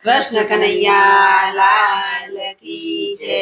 કૃષ્ણ કનૈયા લાલ કી જય.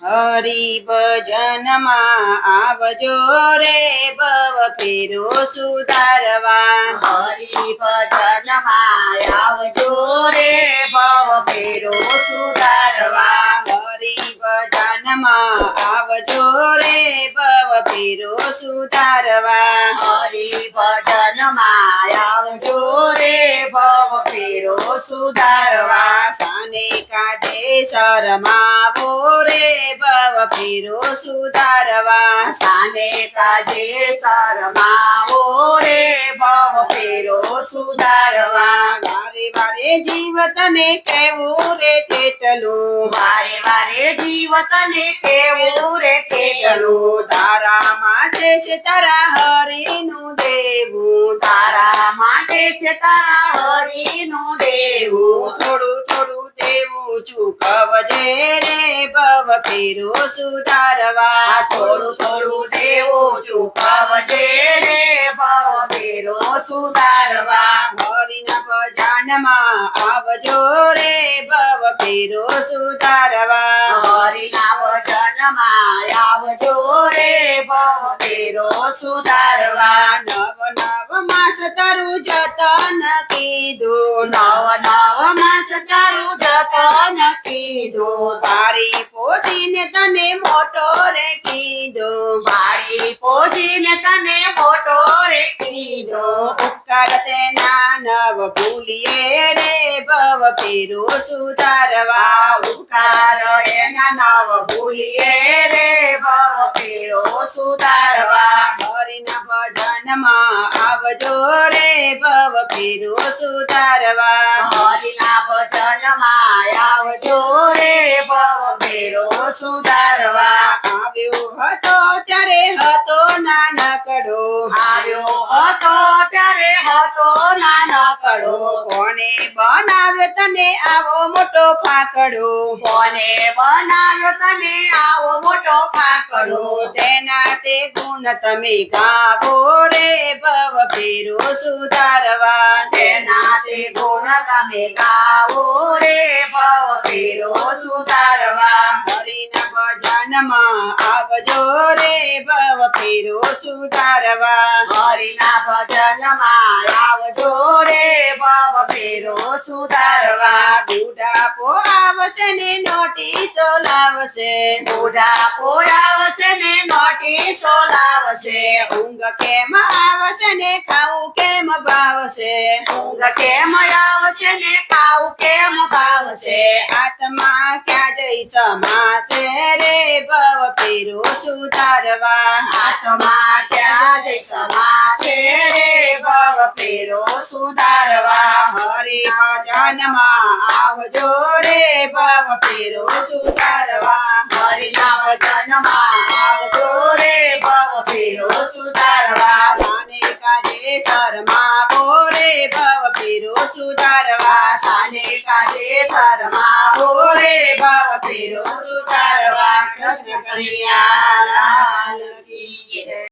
હરિ ભજનમાં આવજો રે ભવ ફેરો સુધારવા. હરિ ભજનમાં આવજો રે ભવ ફેરો સુધારવા. હરિ ભજનમાં આવજો રે ભવ ફેરો સુધારવા. હરિ ભજનમાં આવજો રે ભવ ફેરો સુધારવા. સાને કાજે શરમાવો રે ભવ ફેરો સુધારવા. સાને કાજે શરમાવો રે ભવ ફેરો સુધારવા. વારે વારે જીવતને કેવું રે કેટલું. વારે વારે જીવતને કેવું રે કેટલું. તારા માટે છે તારા હરિનું દેવું. તારા માટે છે તારા હરિનું દેવું. થોડું થોડું દેવું ચૂકવજે રે ભવ ફેરો સુધારવા. થોડું થોડું દેવું ચૂકવજે રે ભવ ફેરો સુધારવા. હરિના ભજનમાં આવજો રે ભવ ફેરો સુધારવા. હરિના વચનમાં આવજો રે ભવ ફેરો સુધારવા. નવ નવ માસ તારું જતન કીધું. નવ નવ માસ તારું જતન કીધું. તારી પોસીને તને મોટો રે કીધો. મારી પોષીને તને મોટો રે કીધો. ઉપકાર તેના નવ ભૂલીએ રે ભવ ફેરો સુધારવા. ઉપકાર એના નવ ભૂલીએ રે ભવ ફેરો સુધારવા. હરિના ભજનમાં આવજો રે ભવ ફેરો સુધારવા. હરિના ભજનમાં આવજો રે ભવ ફેરો સુધારવા. આવ્યો હતો ત્યારે હતો નાનકડો. આવ્યો હતો ત્યારે હતો નાનકડો. કોને બનાવ્યો તને આવો મોટો ફાકડો. કોને બનાવ્યો તને આવો મોટો ફાકડો. તેના તે ગુણ તમે ગાવો રે ભવ ફેરો સુધારવા. તેના તે ગુણ તમે ગાવો રે ભવ ફેરો સુધારવા. હરિના ભજનમાં આવજો રે ભવ ફેરો સુધારવા. હરિના ભજનમાં આવજો રે ભવ ફેરો સુધારવા. બુઢાપો આવશે ને નોટિસો લાવશે. બુઢાપો આવશે ને નોટિસો લાવશે. ઊંઘ કેમ આવશે ને ખાવું કેમ ભાવશે. ઊંઘ કેમ આવશે ને ખાવું કેમ ભાવશે. આત્મા ક્યાં જઈ સમાશે રે ભવ ફેરો સુધારવા. આત્મા ક્યાં જઈ સમાશે રે ભવ ફેરો સુધારવા. હરિ ભજનમાં આવજો રે ભવ ફેરો સુધારવા. હરિના ભજનમાં આવજો રે ભવ ફેરો સુધારવા. સાને કાજે શરમાવો રે ભવ ફેરો સુધારવા. સાને કાજે શરમાવો રે ભવ ફેરો સુધારવા. કૃષ્ણ કનૈયા લાલ કી જય.